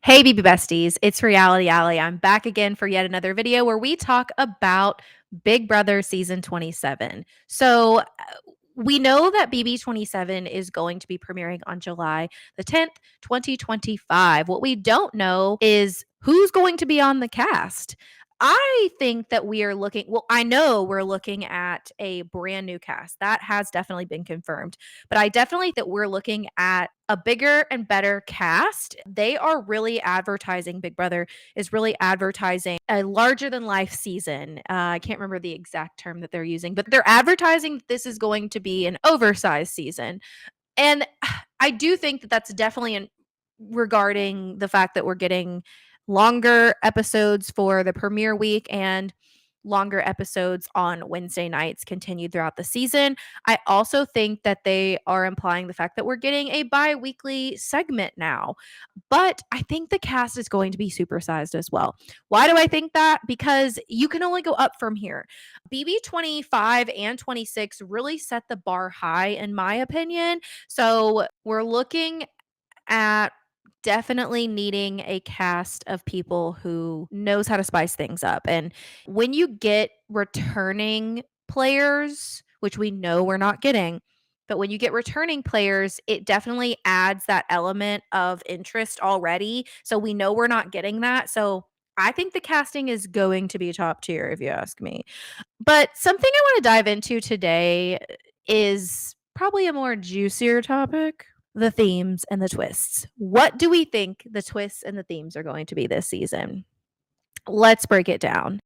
Hey, BB Besties, it's Reality Alley. I'm back again for yet another video where we talk about Big Brother season 27. We know that BB27 is going to be premiering on July the 10th, 2025. What we don't know is who's going to be on the cast. I think that I know we're looking at a brand new cast. That has definitely been confirmed. But I definitely think that we're looking at a bigger and better cast. They are really advertising, Big Brother is really advertising a larger than life season. I can't remember the exact term that they're using, but they're advertising that this is going to be an oversized season. And I do think that that's definitely regarding the fact that we're getting longer episodes for the premiere week and longer episodes on Wednesday nights continued throughout the season. I also think that they are implying the fact that we're getting a bi-weekly segment now. But I think the cast is going to be supersized as well. Why do I think that? Because you can only go up from here. BB25 and 26 really set the bar high, in my opinion. So we're looking at definitely needing a cast of people who knows how to spice things up. And when you get returning players, which we know we're not getting, but when you get returning players, it definitely adds that element of interest already. So we know we're not getting that. So I think the casting is going to be top tier, if you ask me. But something I want to dive into today is probably a more juicier topic, the themes and the twists. What do we think the twists and the themes are going to be this season? Let's break it down.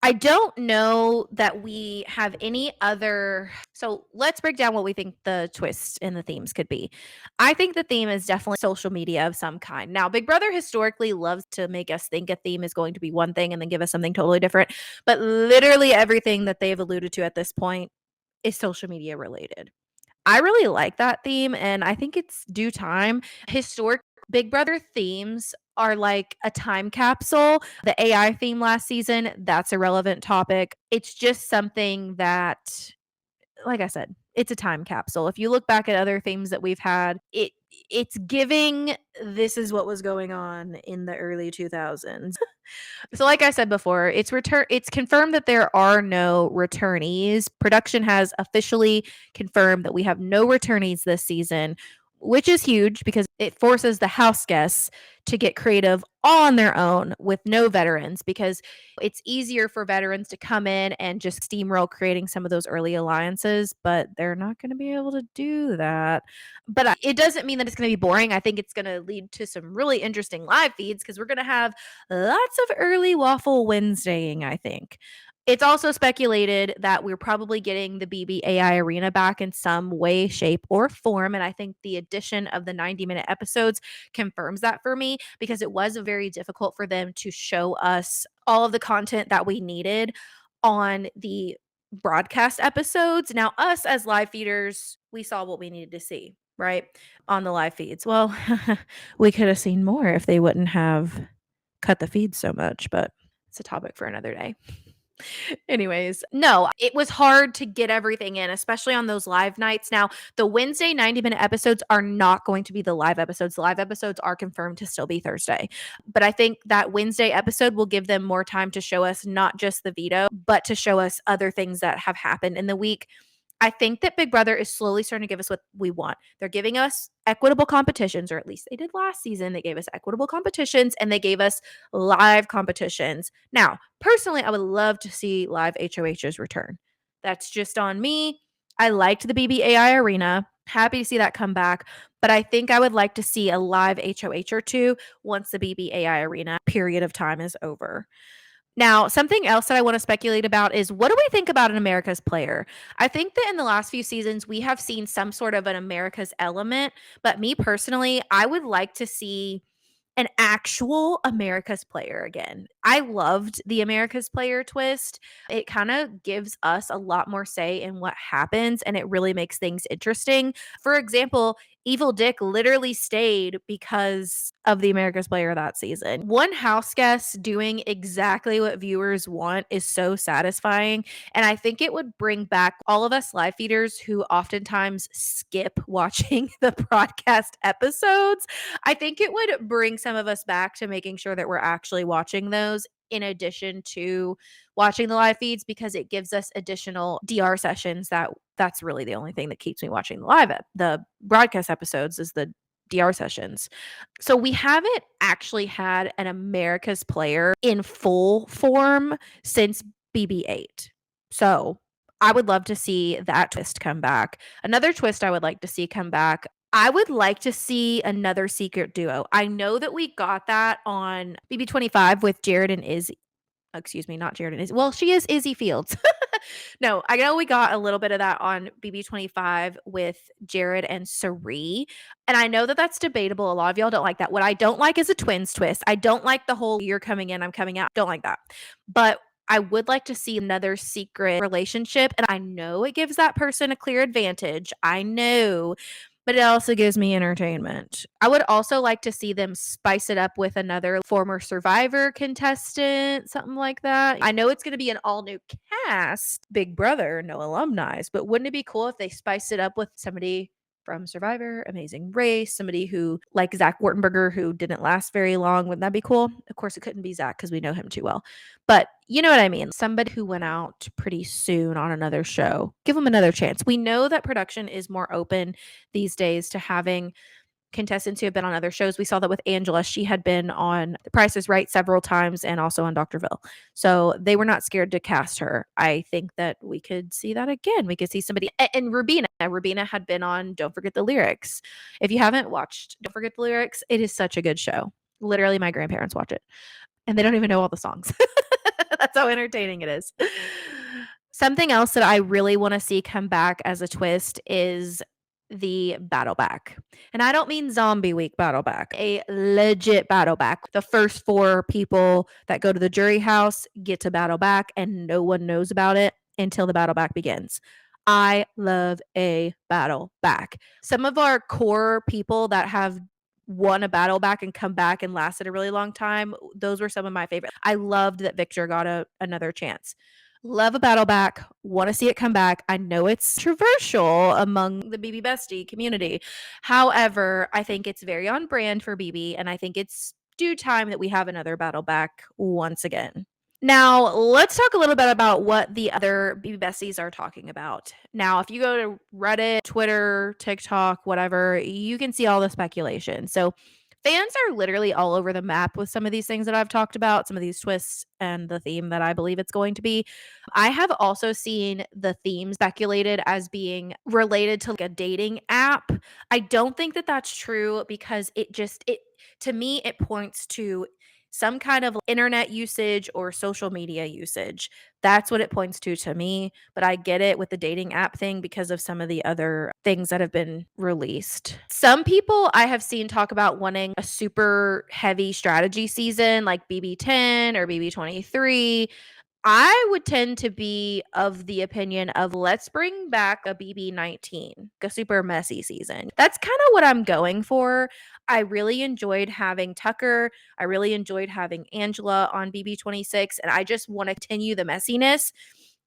I don't know that we have any other. So let's break down what we think the twists and the themes could be. I think the theme is definitely social media of some kind. Now, Big Brother historically loves to make us think a theme is going to be one thing and then give us something totally different. But literally everything that they've alluded to at this point is social media related. I really like that theme, and I think it's due time. Historic Big Brother themes are like a time capsule. The AI theme last season, that's a relevant topic. It's just something that, like I said, it's a time capsule. If you look back at other themes that we've had, it's giving this is what was going on in the early 2000s. So like I said before, it's confirmed that there are no returnees. Production has officially confirmed that we have no returnees this season, which is huge because it forces the house guests to get creative on their own with no veterans, because it's easier for veterans to come in and just steamroll creating some of those early alliances, but they're not going to be able to do that. But it doesn't mean that it's going to be boring. I think it's going to lead to some really interesting live feeds because we're going to have lots of early waffle Wednesdaying, I think. It's also speculated that we're probably getting the BB AI arena back in some way, shape, or form. And I think the addition of the 90-minute episodes confirms that for me, because it was very difficult for them to show us all of the content that we needed on the broadcast episodes. Now, us as live feeders, we saw what we needed to see, right? On the live feeds. Well, we could have seen more if they wouldn't have cut the feed so much, but it's a topic for another day. Anyways, no, it was hard to get everything in, especially on those live nights. Now, the Wednesday 90-minute episodes are not going to be the live episodes. The live episodes are confirmed to still be Thursday. But I think that Wednesday episode will give them more time to show us not just the veto, but to show us other things that have happened in the week. I think that Big Brother is slowly starting to give us what we want. They're giving us equitable competitions, or at least they did last season. They gave us equitable competitions and they gave us live competitions. Now, personally, I would love to see live HOHs return. That's just on me. I liked the BBAI arena. Happy to see that come back. But I think I would like to see a live HOH or two once the BBAI arena period of time is over. Now, something else that I want to speculate about is, what do we think about an America's player? I think that in the last few seasons, we have seen some sort of an America's element, but me personally, I would like to see an actual America's player again. I loved the America's player twist. It kind of gives us a lot more say in what happens, and it really makes things interesting. For example, Evil Dick literally stayed because of the America's Player that season. One house guest doing exactly what viewers want is so satisfying. And I think it would bring back all of us live feeders who oftentimes skip watching the broadcast episodes. I think it would bring some of us back to making sure that we're actually watching those in addition to watching the live feeds, because it gives us additional DR sessions. That's really the only thing that keeps me watching the broadcast episodes is the DR sessions. So we haven't actually had an America's Player in full form since BB8. So I would love to see that twist come back. Another twist I would like to see come back, I would like to see another secret duo. I know that we got that on BB25 with Jared and Izzy. Excuse me, not Jared and Izzy. Well, she is Izzy Fields. No, I know we got a little bit of that on BB25 with Jared and Sari, and I know that that's debatable. A lot of y'all don't like that. What I don't like is a twins twist. I don't like the whole "you're coming in, I'm coming out." Don't like that. But I would like to see another secret relationship, and I know it gives that person a clear advantage. I know, but it also gives me entertainment. I would also like to see them spice it up with another former Survivor contestant, something like that. I know it's going to be an all new cast, Big Brother, no alumni, but wouldn't it be cool if they spiced it up with somebody from Survivor, Amazing Race, somebody who, like Zach Wartenberger, who didn't last very long? Wouldn't that be cool? Of course, it couldn't be Zach because we know him too well. But you know what I mean? Somebody who went out pretty soon on another show. Give them another chance. We know that production is more open these days to having contestants who have been on other shows. We saw that with Angela. She had been on The Price is Right several times and also on Doctorville. So they were not scared to cast her. I think that we could see that again. We could see somebody, and Rubina. Rubina had been on Don't Forget the Lyrics. If you haven't watched Don't Forget the Lyrics, it is such a good show. Literally, my grandparents watch it and they don't even know all the songs. That's how entertaining it is. Something else that I really want to see come back as a twist is the battle back. And I don't mean zombie week battle back, a legit battle back. The first four people that go to the jury house get to battle back, and no one knows about it until the battle back begins. I love a battle back. Some of our core people that have won a battle back and come back and lasted a really long time, those were some of my favorite. I loved that Victor got another chance. Love a battle back. Want to see it come back. I know it's controversial among the BB Bestie community. However, I think it's very on brand for BB, and I think it's due time that we have another battle back once again. Now, let's talk a little bit about what the other BB Besties are talking about. Now, if you go to Reddit, Twitter, TikTok, whatever, you can see all the speculation. So, fans are literally all over the map with some of these things that I've talked about, some of these twists and the theme that I believe it's going to be. I have also seen the theme speculated as being related to like a dating app. I don't think that that's true because it to me it points to some kind of internet usage or social media usage. That's what it points to me, but I get it with the dating app thing because of some of the other things that have been released. Some people I have seen talk about wanting a super heavy strategy season like BB10 or BB23. I would tend to be of the opinion of let's bring back a BB19, a super messy season. That's kind of what I'm going for. I really enjoyed having Tucker. I really enjoyed having Angela on BB26, and I just want to continue the messiness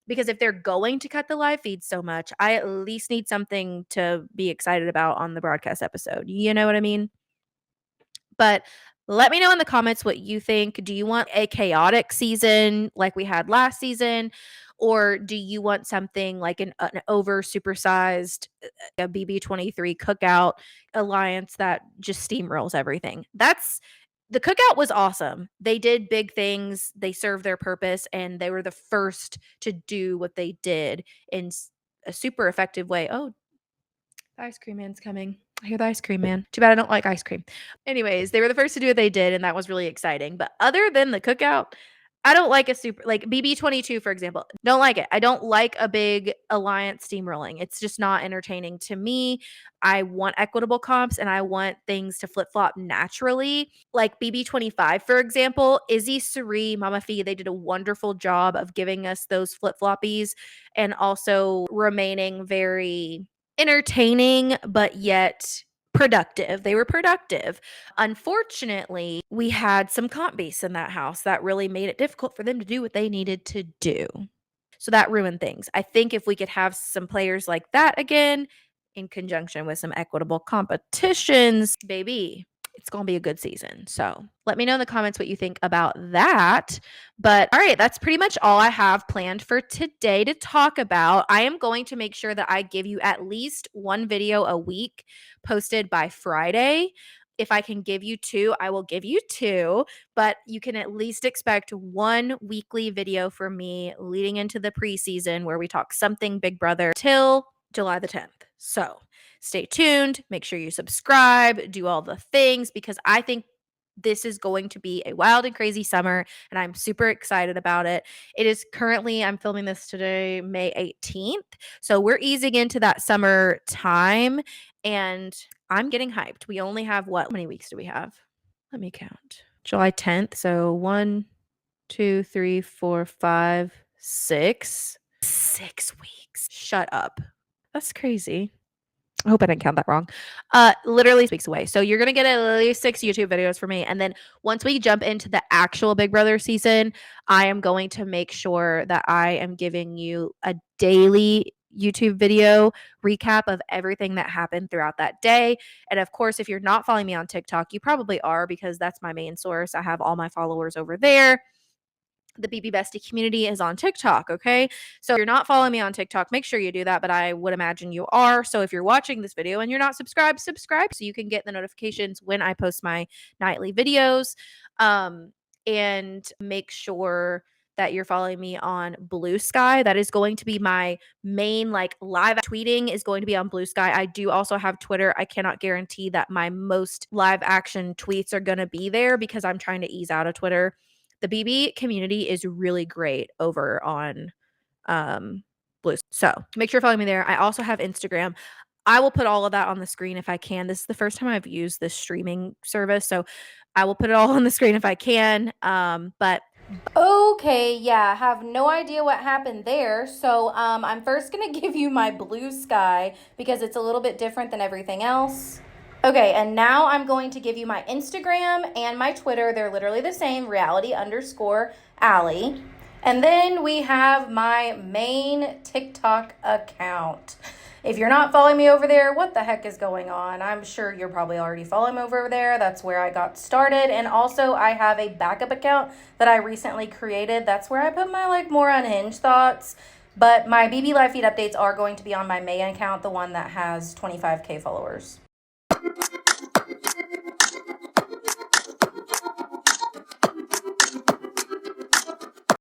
because if they're going to cut the live feed so much, I at least need something to be excited about on the broadcast episode. You know what I mean? But let me know in the comments what you think. Do you want a chaotic season like we had last season? Or do you want something like an over supersized a BB23 cookout alliance that just steamrolls everything? The cookout was awesome. They did big things, they served their purpose, and they were the first to do what they did in a super effective way. Oh, the ice cream man's coming. I hear the ice cream man. Too bad I don't like ice cream. Anyways, they were the first to do what they did, and that was really exciting. But other than the cookout, I don't like a super like BB22, for example. Don't like it. I don't like a big alliance steamrolling. It's just not entertaining to me. I want equitable comps and I want things to flip flop naturally. Like BB25, for example, Izzy, Sari, Mama Fee, they did a wonderful job of giving us those flip floppies and also remaining very entertaining, but yet productive. They were productive. Unfortunately, we had some comp base in that house that really made it difficult for them to do what they needed to do. So that ruined things. I think if we could have some players like that again, in conjunction with some equitable competitions, baby, it's going to be a good season. So let me know in the comments what you think about that. But all right, that's pretty much all I have planned for today to talk about. I am going to make sure that I give you at least one video a week posted by Friday. If I can give you two, I will give you two, but you can at least expect one weekly video from me leading into the preseason where we talk something Big Brother till July the 10th. So stay tuned, make sure you subscribe, do all the things because I think this is going to be a wild and crazy summer, and I'm super excited about it. It is currently, I'm filming this today, May 18th. So we're easing into that summer time, and I'm getting hyped. We only have what? How many weeks do we have? Let me count. July 10th. So 1, 2, 3, 4, 5, 6. 6 weeks. Shut up. That's crazy. I hope I didn't count that wrong. Literally weeks away. So you're gonna get at least 6 YouTube videos from me. And then once we jump into the actual Big Brother season, I am going to make sure that I am giving you a daily YouTube video recap of everything that happened throughout that day. And of course, if you're not following me on TikTok, you probably are because that's my main source. I have all my followers over there. The BB Bestie community is on TikTok, okay? So if you're not following me on TikTok, make sure you do that, but I would imagine you are. So if you're watching this video and you're not subscribed, subscribe so you can get the notifications when I post my nightly videos. And make sure that you're following me on Blue Sky. That is going to be my main like live tweeting is going to be on Blue Sky. I do also have Twitter. I cannot guarantee that my most live action tweets are going to be there because I'm trying to ease out of Twitter. The BB community is really great over on Blue. So make sure you're following me there. I also have Instagram. I will put all of that on the screen if I can. This is the first time I've used this streaming service, so I will put it all on the screen if I can. But okay, yeah, I have no idea what happened there. So I'm first gonna give you my Blue Sky because it's a little bit different than everything else. Okay, and now I'm going to give you my Instagram and my Twitter. They're literally the same, reality_Allie. And then we have my main TikTok account. If you're not following me over there, what the heck is going on? I'm sure you're probably already following me over there. That's where I got started. And also I have a backup account that I recently created. That's where I put my like more unhinged thoughts. But my BB Live feed updates are going to be on my main account, the one that has 25K followers.